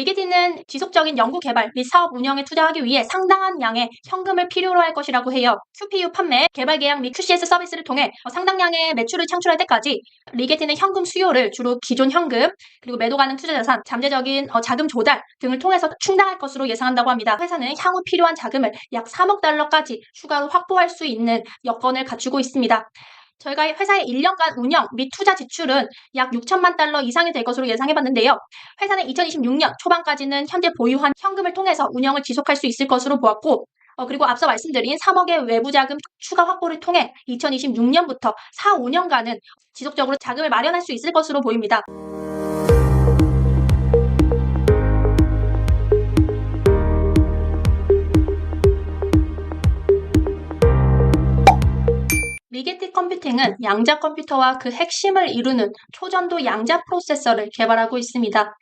리게티는 지속적인 연구 개발 및 사업 운영에 투자하기 위해 상당한 양의 현금을 필요로 할 것이라고 해요. QPU 판매, 개발 계약 및 QCS 서비스를 통해 상당량의 매출을 창출할 때까지 리게티는 현금 수요를 주로 기존 현금, 그리고 매도 가능 투자 자산, 잠재적인 자금 조달 등을 통해서 충당할 것으로 예상한다고 합니다. 회사는 향후 필요한 자금을 약 3억 달러까지 추가로 확보할 수 있는 여건을 갖추고 있습니다. 저희가 회사의 1년간 운영 및 투자 지출은 약 6천만 달러 이상이 될 것으로 예상해봤는데요. 회사는 2026년 초반까지는 현재 보유한 현금을 통해서 운영을 지속할 수 있을 것으로 보았고, 그리고 앞서 말씀드린 3억의 외부 자금 추가 확보를 통해 2026년부터 4, 5년간은 지속적으로 자금을 마련할 수 있을 것으로 보입니다. 리게티 컴퓨팅은 양자 컴퓨터와 그 핵심을 이루는 초전도 양자 프로세서를 개발하고 있습니다.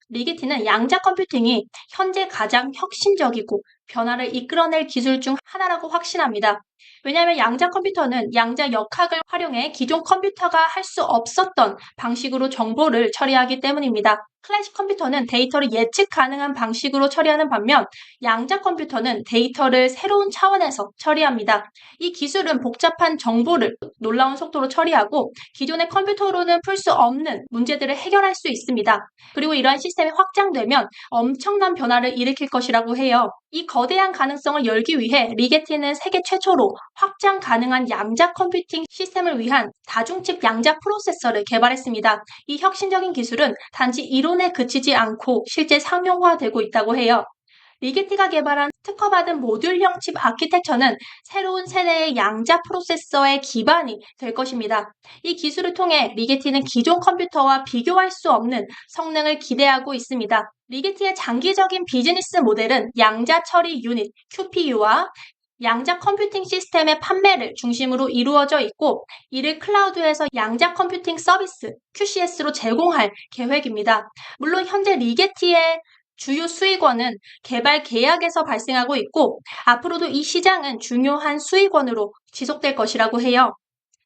리게티는 양자 컴퓨팅이 현재 가장 혁신적이고 변화를 이끌어낼 기술 중 하나라고 확신합니다. 왜냐하면 양자 컴퓨터는 양자 역학을 활용해 기존 컴퓨터가 할 수 없었던 방식으로 정보를 처리하기 때문입니다. 클래식 컴퓨터는 데이터를 예측 가능한 방식으로 처리하는 반면 양자 컴퓨터는 데이터를 새로운 차원에서 처리합니다. 이 기술은 복잡한 정보를 놀라운 속도로 처리하고 기존의 컴퓨터로는 풀 수 없는 문제들을 해결할 수 있습니다. 그리고 이러한 시스템이 확장되면 엄청난 변화를 일으킬 것이라고 해요. 이 거대한 가능성을 열기 위해 리게티는 세계 최초로 확장 가능한 양자 컴퓨팅 시스템을 위한 다중칩 양자 프로세서를 개발했습니다. 이 혁신적인 기술은 단지 이론에 그치지 않고 실제 상용화되고 있다고 해요. 리게티가 개발한 특허받은 모듈형 칩 아키텍처는 새로운 세대의 양자 프로세서의 기반이 될 것입니다. 이 기술을 통해 리게티는 기존 컴퓨터와 비교할 수 없는 성능을 기대하고 있습니다. 리게티의 장기적인 비즈니스 모델은 양자 처리 유닛 QPU와 양자 컴퓨팅 시스템의 판매를 중심으로 이루어져 있고 이를 클라우드에서 양자 컴퓨팅 서비스 QCS로 제공할 계획입니다. 물론 현재 리게티의 주요 수익원은 개발 계약에서 발생하고 있고 앞으로도 이 시장은 중요한 수익원으로 지속될 것이라고 해요.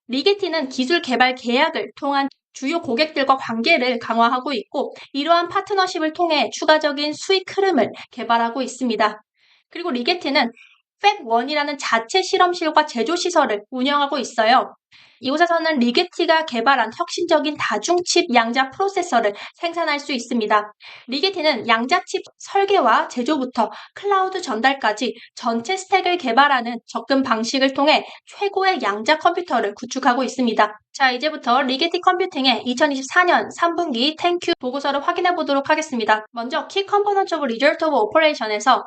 리게티는 기술 개발 계약을 통한 주요 고객들과 관계를 강화하고 있고 이러한 파트너십을 통해 추가적인 수익 흐름을 개발하고 있습니다. 그리고 리게티는 팹1이라는 자체 실험실과 제조시설을 운영하고 있어요. 이곳에서는 리게티가 개발한 혁신적인 다중칩 양자 프로세서를 생산할 수 있습니다. 리게티는 양자칩 설계와 제조부터 클라우드 전달까지 전체 스택을 개발하는 접근 방식을 통해 최고의 양자 컴퓨터를 구축하고 있습니다. 자, 이제부터 리게티 컴퓨팅의 2024년 3분기 땡큐 보고서를 확인해 보도록 하겠습니다. 먼저 키 컴포넌트 오브 리절트 오브 오퍼레이션에서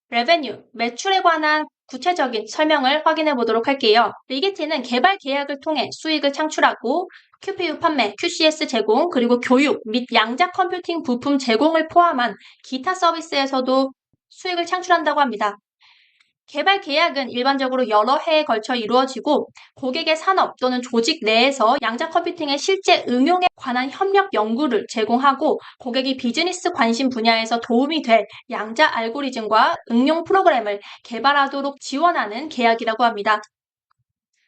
레베뉴, 매출에 관한 구체적인 설명을 확인해 보도록 할게요. 리게티는 개발 계약을 통해 수익을 창출하고 QPU 판매, QCS 제공, 그리고 교육 및 양자 컴퓨팅 부품 제공을 포함한 기타 서비스에서도 수익을 창출한다고 합니다. 개발 계약은 일반적으로 여러 해에 걸쳐 이루어지고 고객의 산업 또는 조직 내에서 양자 컴퓨팅의 실제 응용에 관한 협력 연구를 제공하고 고객이 비즈니스 관심 분야에서 도움이 될 양자 알고리즘과 응용 프로그램을 개발하도록 지원하는 계약이라고 합니다.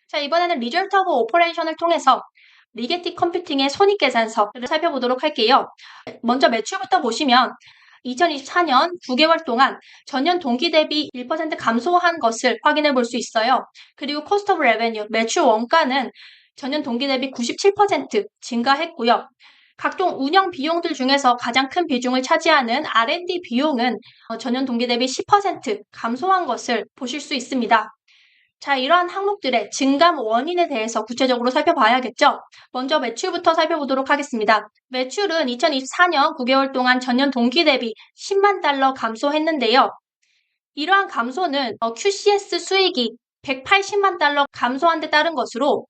자, 이번에는 리절트 오브 오퍼레이션을 통해서 리게티 컴퓨팅의 손익계산서를 살펴보도록 할게요. 먼저 매출부터 보시면 2024년 9개월 동안 전년 동기 대비 1% 감소한 것을 확인해 볼 수 있어요. 그리고 코스트 오브 레베뉴, 매출 원가는 전년 동기 대비 97% 증가했고요. 각종 운영 비용들 중에서 가장 큰 비중을 차지하는 R&D 비용은 전년 동기 대비 10% 감소한 것을 보실 수 있습니다. 자, 이러한 항목들의 증감 원인에 대해서 구체적으로 살펴봐야겠죠? 먼저 매출부터 살펴보도록 하겠습니다. 매출은 2024년 9개월 동안 전년 동기 대비 10만 달러 감소했는데요. 이러한 감소는 QCS 수익이 180만 달러 감소한 데 따른 것으로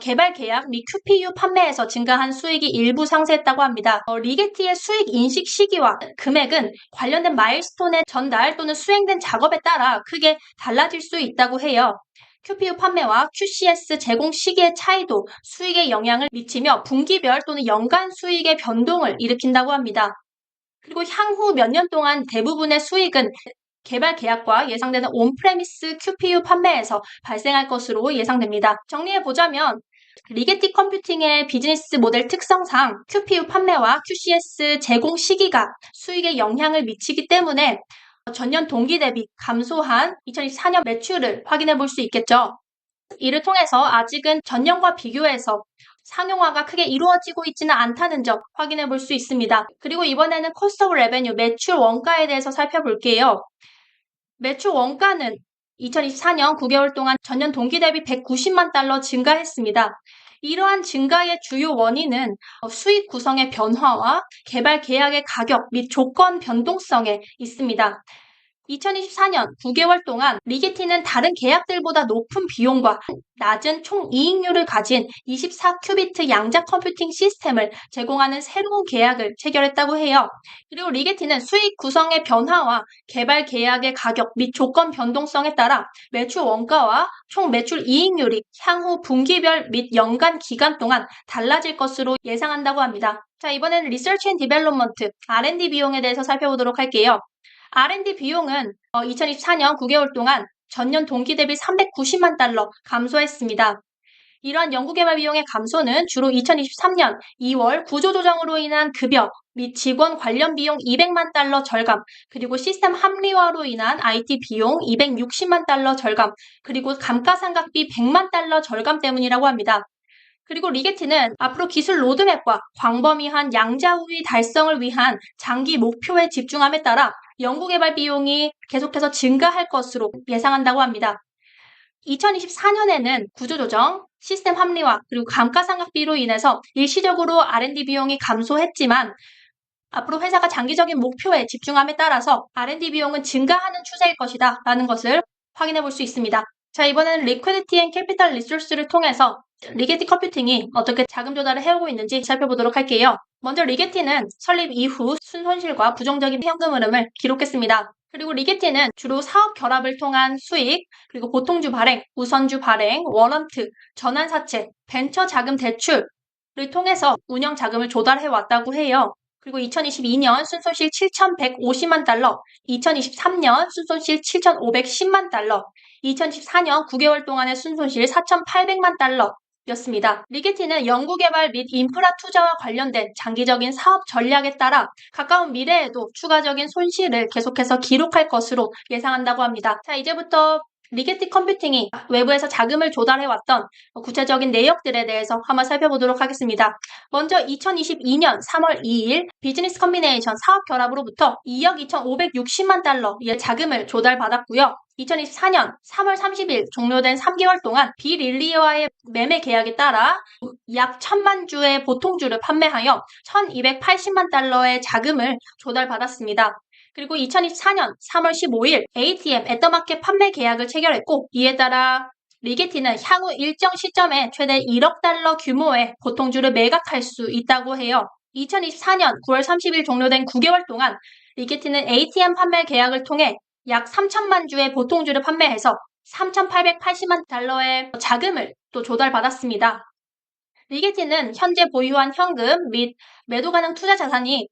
개발 계약 및 QPU 판매에서 증가한 수익이 일부 상쇄했다고 합니다. 리게티의 수익 인식 시기와 금액은 관련된 마일스톤의 전달 또는 수행된 작업에 따라 크게 달라질 수 있다고 해요. QPU 판매와 QCS 제공 시기의 차이도 수익에 영향을 미치며 분기별 또는 연간 수익의 변동을 일으킨다고 합니다. 그리고 향후 몇 년 동안 대부분의 수익은 개발 계약과 예상되는 온프레미스 QPU 판매에서 발생할 것으로 예상됩니다. 정리해보자면 리게티 컴퓨팅의 비즈니스 모델 특성상 QPU 판매와 QCS 제공 시기가 수익에 영향을 미치기 때문에 전년 동기 대비 감소한 2024년 매출을 확인해 볼 수 있겠죠. 이를 통해서 아직은 전년과 비교해서 상용화가 크게 이루어지고 있지는 않다는 점 확인해 볼 수 있습니다. 그리고 이번에는 코스트 오브 레베뉴, 매출 원가에 대해서 살펴볼게요. 매출 원가는 2024년 9개월 동안 전년 동기 대비 190만 달러 증가했습니다. 이러한 증가의 주요 원인은 수익 구성의 변화와 개발 계약의 가격 및 조건 변동성에 있습니다. 2024년 9개월 동안 리게티는 다른 계약들보다 높은 비용과 낮은 총 이익률을 가진 24큐비트 양자 컴퓨팅 시스템을 제공하는 새로운 계약을 체결했다고 해요. 그리고 리게티는 수익 구성의 변화와 개발 계약의 가격 및 조건 변동성에 따라 매출 원가와 총 매출 이익률이 향후 분기별 및 연간 기간 동안 달라질 것으로 예상한다고 합니다. 자, 이번에는 리서치 앤 디벨롭먼트, R&D 비용에 대해서 살펴보도록 할게요. R&D 비용은 2024년 9개월 동안 전년 동기 대비 390만 달러 감소했습니다. 이러한 연구개발 비용의 감소는 주로 2023년 2월 구조조정으로 인한 급여 및 직원 관련 비용 200만 달러 절감, 그리고 시스템 합리화로 인한 IT 비용 260만 달러 절감, 그리고 감가상각비 100만 달러 절감 때문이라고 합니다. 그리고 리게티는 앞으로 기술 로드맵과 광범위한 양자 우위 달성을 위한 장기 목표에 집중함에 따라 연구개발 비용이 계속해서 증가할 것으로 예상한다고 합니다. 2024년에는 구조조정, 시스템 합리화, 그리고 감가상각비로 인해서 일시적으로 R&D 비용이 감소했지만 앞으로 회사가 장기적인 목표에 집중함에 따라서 R&D 비용은 증가하는 추세일 것이다 라는 것을 확인해 볼 수 있습니다. 자, 이번에는 리퀴디티 앤 캐피탈 리소스를 통해서 리게티 컴퓨팅이 어떻게 자금 조달을 해오고 있는지 살펴보도록 할게요. 먼저 리게티는 설립 이후 순손실과 부정적인 현금 흐름을 기록했습니다. 그리고 리게티는 주로 사업 결합을 통한 수익, 그리고 보통주 발행, 우선주 발행, 워런트, 전환사채, 벤처 자금 대출을 통해서 운영 자금을 조달해 왔다고 해요. 그리고 2022년 순손실 7,150만 달러, 2023년 순손실 7,510만 달러, 2014년 9개월 동안의 순손실 4,800만 달러였습니다. 리게티는 연구개발 및 인프라 투자와 관련된 장기적인 사업 전략에 따라 가까운 미래에도 추가적인 손실을 계속해서 기록할 것으로 예상한다고 합니다. 자, 이제부터 리게티 컴퓨팅이 외부에서 자금을 조달해왔던 구체적인 내역들에 대해서 한번 살펴보도록 하겠습니다. 먼저 2022년 3월 2일 비즈니스 커뮤니케이션 사업 결합으로부터 2억 2,560만 달러의 자금을 조달받았고요. 2024년 3월 30일 종료된 3개월 동안 비릴리와의 매매 계약에 따라 약 1,000만 주의 보통주를 판매하여 1,280만 달러의 자금을 조달받았습니다. 그리고 2024년 3월 15일 ATM 애터마켓 판매 계약을 체결했고, 이에 따라 리게티는 향후 일정 시점에 최대 1억 달러 규모의 보통주를 매각할 수 있다고 해요. 2024년 9월 30일 종료된 9개월 동안 리게티는 ATM 판매 계약을 통해 약 3천만 주의 보통주를 판매해서 3,880만 달러의 자금을 또 조달받았습니다. 리게티는 현재 보유한 현금 및 매도 가능 투자 자산이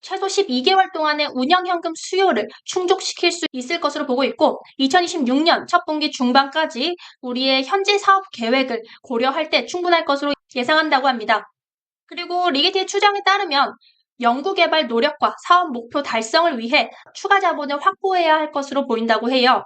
최소 12개월 동안의 운영현금 수요를 충족시킬 수 있을 것으로 보고 있고, 2026년 첫 분기 중반까지 우리의 현재 사업 계획을 고려할 때 충분할 것으로 예상한다고 합니다. 그리고 리게티의 추정에 따르면 연구개발 노력과 사업 목표 달성을 위해 추가 자본을 확보해야 할 것으로 보인다고 해요.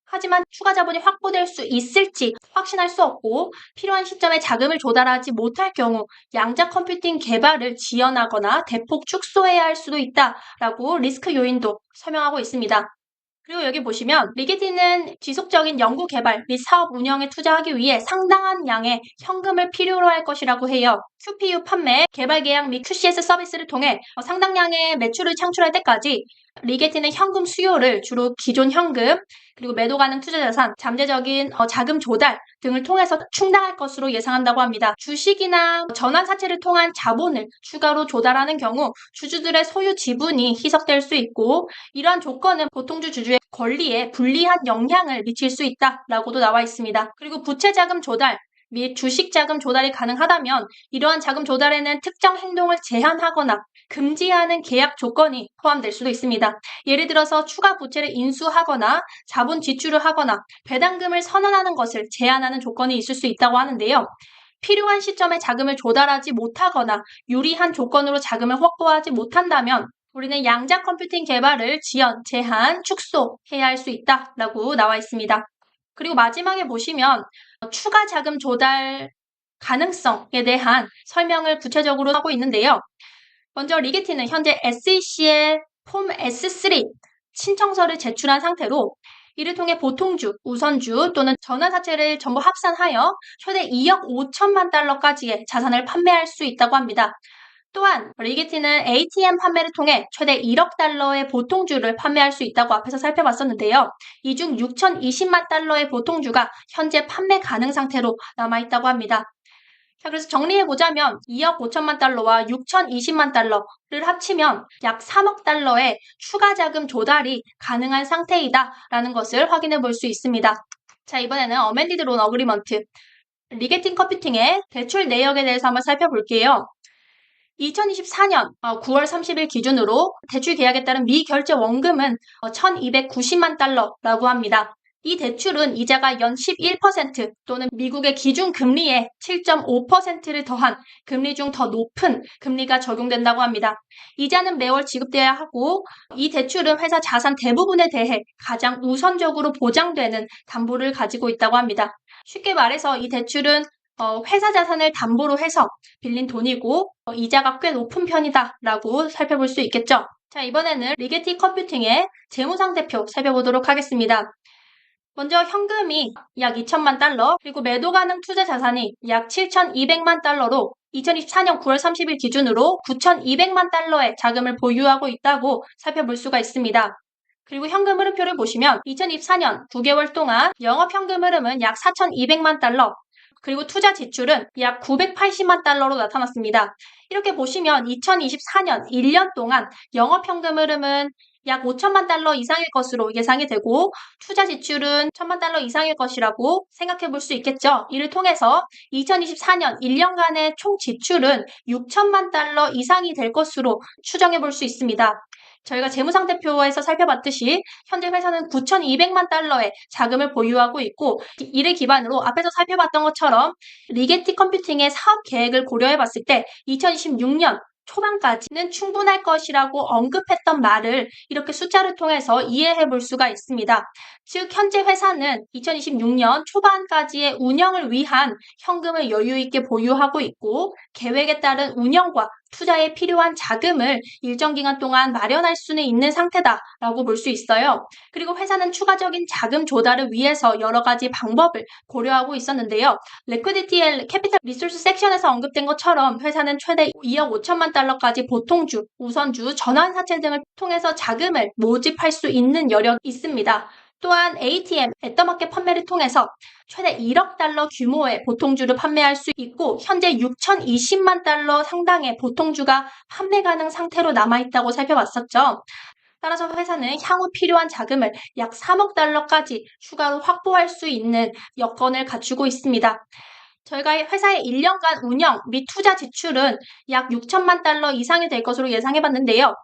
하지만 추가 자본이 확보될 수 있을지 확신할 수 없고, 필요한 시점에 자금을 조달하지 못할 경우 양자 컴퓨팅 개발을 지연하거나 대폭 축소해야 할 수도 있다라고 리스크 요인도 설명하고 있습니다. 그리고 여기 보시면 리게티는 지속적인 연구 개발 및 사업 운영에 투자하기 위해 상당한 양의 현금을 필요로 할 것이라고 해요. QPU 판매, 개발 계약 및 QCS 서비스를 통해 상당량의 매출을 창출할 때까지 리게티는 현금 수요를 주로 기존 현금, 그리고 매도 가능 투자 자산, 잠재적인 자금 조달 등을 통해서 충당할 것으로 예상한다고 합니다. 주식이나 전환 사채를 통한 자본을 추가로 조달하는 경우 주주들의 소유 지분이 희석될 수 있고, 이러한 조건은 보통주 주주의 권리에 불리한 영향을 미칠 수 있다라고도 나와 있습니다. 그리고 부채 자금 조달 및 주식 자금 조달이 가능하다면 이러한 자금 조달에는 특정 행동을 제한하거나 금지하는 계약 조건이 포함될 수도 있습니다. 예를 들어서 추가 부채를 인수하거나 자본 지출을 하거나 배당금을 선언하는 것을 제한하는 조건이 있을 수 있다고 하는데요. 필요한 시점에 자금을 조달하지 못하거나 유리한 조건으로 자금을 확보하지 못한다면 우리는 양자 컴퓨팅 개발을 지연, 제한, 축소해야 할 수 있다라고 나와 있습니다. 그리고 마지막에 보시면 추가 자금 조달 가능성에 대한 설명을 구체적으로 하고 있는데요. 먼저 리게티는 현재 SEC의 폼 S3 신청서를 제출한 상태로 이를 통해 보통주, 우선주 또는 전환사채를 전부 합산하여 최대 2억 5천만 달러까지의 자산을 판매할 수 있다고 합니다. 또한 리게티는 ATM 판매를 통해 최대 1억 달러의 보통주를 판매할 수 있다고 앞에서 살펴봤었는데요. 이 중 6,020만 달러의 보통주가 현재 판매 가능 상태로 남아있다고 합니다. 자, 그래서 정리해보자면 2억 5천만 달러와 6,020만 달러를 합치면 약 3억 달러의 추가 자금 조달이 가능한 상태이다라는 것을 확인해 볼 수 있습니다. 자, 이번에는 어멘디드 론 어그리먼트, 리게팅 컴퓨팅의 대출 내역에 대해서 한번 살펴볼게요. 2024년 9월 30일 기준으로 대출 계약에 따른 미결제 원금은 1,290만 달러라고 합니다. 이 대출은 이자가 연 11% 또는 미국의 기준 금리의 7.5%를 더한 금리 중 더 높은 금리가 적용된다고 합니다. 이자는 매월 지급돼야 하고 이 대출은 회사 자산 대부분에 대해 가장 우선적으로 보장되는 담보를 가지고 있다고 합니다. 쉽게 말해서 이 대출은 회사 자산을 담보로 해서 빌린 돈이고 이자가 꽤 높은 편이다라고 살펴볼 수 있겠죠. 자, 이번에는 리게티 컴퓨팅의 재무상태표 살펴보도록 하겠습니다. 먼저 현금이 약 2천만 달러, 그리고 매도 가능 투자 자산이 약 7,200만 달러로 2024년 9월 30일 기준으로 9,200만 달러의 자금을 보유하고 있다고 살펴볼 수가 있습니다. 그리고 현금 흐름표를 보시면 2024년 9개월 동안 영업 현금 흐름은 약 4,200만 달러, 그리고 투자 지출은 약 980만 달러로 나타났습니다. 이렇게 보시면 2024년 1년 동안 영업 현금 흐름은 약 5천만 달러 이상일 것으로 예상이 되고 투자 지출은 1천만 달러 이상일 것이라고 생각해 볼 수 있겠죠. 이를 통해서 2024년 1년간의 총 지출은 6천만 달러 이상이 될 것으로 추정해 볼 수 있습니다. 저희가 재무상태표에서 살펴봤듯이 현재 회사는 9,200만 달러의 자금을 보유하고 있고 이를 기반으로 앞에서 살펴봤던 것처럼 리게티 컴퓨팅의 사업 계획을 고려해 봤을 때 2026년 초반까지는 충분할 것이라고 언급했던 말을 이렇게 숫자를 통해서 이해해 볼 수가 있습니다. 즉 현재 회사는 2026년 초반까지의 운영을 위한 현금을 여유 있게 보유하고 있고 계획에 따른 운영과 투자에 필요한 자금을 일정 기간 동안 마련할 수는 있는 상태다라고 볼 수 있어요. 그리고 회사는 추가적인 자금 조달을 위해서 여러 가지 방법을 고려하고 있었는데요. 리퀴디티 캐피털 리소스 섹션에서 언급된 것처럼 회사는 최대 2억 5천만 달러까지 보통주, 우선주, 전환사채 등을 통해서 자금을 모집할 수 있는 여력이 있습니다. 또한 ATM, 애터마켓 판매를 통해서 최대 1억 달러 규모의 보통주를 판매할 수 있고 현재 6,020만 달러 상당의 보통주가 판매 가능 상태로 남아있다고 살펴봤었죠. 따라서 회사는 향후 필요한 자금을 약 3억 달러까지 추가로 확보할 수 있는 여건을 갖추고 있습니다. 저희가 회사의 1년간 운영 및 투자 지출은 약 6천만 달러 이상이 될 것으로 예상해봤는데요.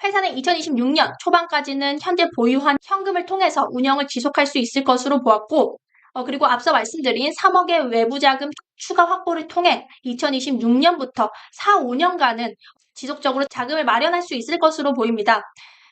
회사는 2026년 초반까지는 현재 보유한 현금을 통해서 운영을 지속할 수 있을 것으로 보았고 그리고 앞서 말씀드린 3억의 외부 자금 추가 확보를 통해 2026년부터 4, 5년간은 지속적으로 자금을 마련할 수 있을 것으로 보입니다.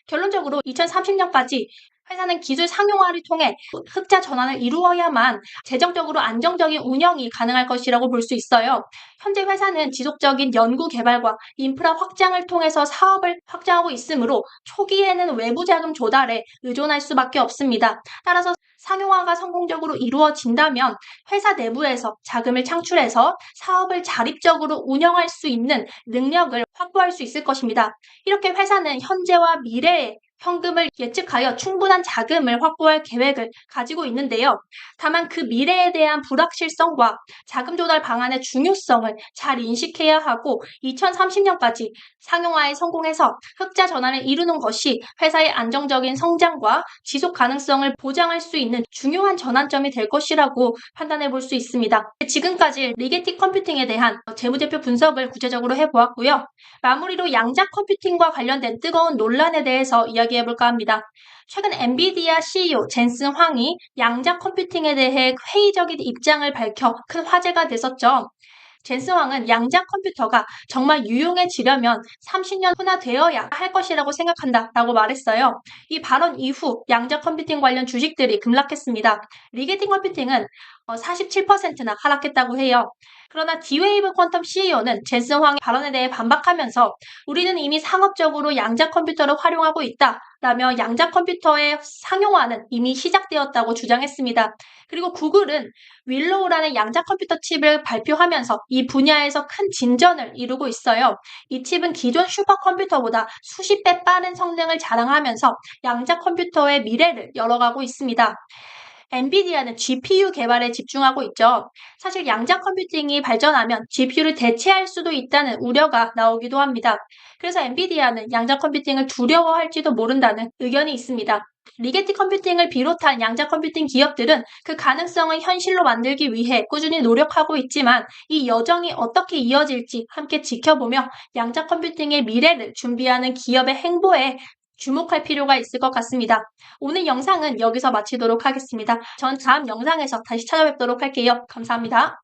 결론적으로 2030년까지 회사는 기술 상용화를 통해 흑자 전환을 이루어야만 재정적으로 안정적인 운영이 가능할 것이라고 볼 수 있어요. 현재 회사는 지속적인 연구 개발과 인프라 확장을 통해서 사업을 확장하고 있으므로 초기에는 외부 자금 조달에 의존할 수밖에 없습니다. 따라서 상용화가 성공적으로 이루어진다면 회사 내부에서 자금을 창출해서 사업을 자립적으로 운영할 수 있는 능력을 확보할 수 있을 것입니다. 이렇게 회사는 현재와 미래의 현금을 예측하여 충분한 자금을 확보할 계획을 가지고 있는데요. 다만 그 미래에 대한 불확실성과 자금 조달 방안의 중요성을 잘 인식해야 하고 2030년까지 상용화에 성공해서 흑자 전환을 이루는 것이 회사의 안정적인 성장과 지속 가능성을 보장할 수 있는 중요한 전환점이 될 것이라고 판단해 볼 수 있습니다. 지금까지 리게티 컴퓨팅에 대한 재무제표 분석을 구체적으로 해보았고요. 마무리로 양자 컴퓨팅과 관련된 뜨거운 논란에 대해서 이야기해볼까 합니다. 최근 엔비디아 CEO 젠슨 황이 양자 컴퓨팅에 대해 회의적인 입장을 밝혀 큰 화제가 됐었죠. 젠슨 황은 양자 컴퓨터가 정말 유용해지려면 30년 후나 되어야 할 것이라고 생각한다라고 말했어요. 이 발언 이후 양자 컴퓨팅 관련 주식들이 급락했습니다. 리게팅 컴퓨팅은 47%나 하락했다고 해요. 그러나 D-Wave 퀀텀 CEO는 젠슨 황의 발언에 대해 반박하면서 우리는 이미 상업적으로 양자 컴퓨터를 활용하고 있다라며 양자 컴퓨터의 상용화는 이미 시작되었다고 주장했습니다. 그리고 구글은 윌로우라는 양자 컴퓨터 칩을 발표하면서 이 분야에서 큰 진전을 이루고 있어요. 이 칩은 기존 슈퍼컴퓨터보다 수십 배 빠른 성능을 자랑하면서 양자 컴퓨터의 미래를 열어가고 있습니다. 엔비디아는 GPU 개발에 집중하고 있죠. 사실 양자 컴퓨팅이 발전하면 GPU를 대체할 수도 있다는 우려가 나오기도 합니다. 그래서 엔비디아는 양자 컴퓨팅을 두려워할지도 모른다는 의견이 있습니다. 리게티 컴퓨팅을 비롯한 양자 컴퓨팅 기업들은 그 가능성을 현실로 만들기 위해 꾸준히 노력하고 있지만 이 여정이 어떻게 이어질지 함께 지켜보며 양자 컴퓨팅의 미래를 준비하는 기업의 행보에 주목할 필요가 있을 것 같습니다. 오늘 영상은 여기서 마치도록 하겠습니다. 전 다음 영상에서 다시 찾아뵙도록 할게요. 감사합니다.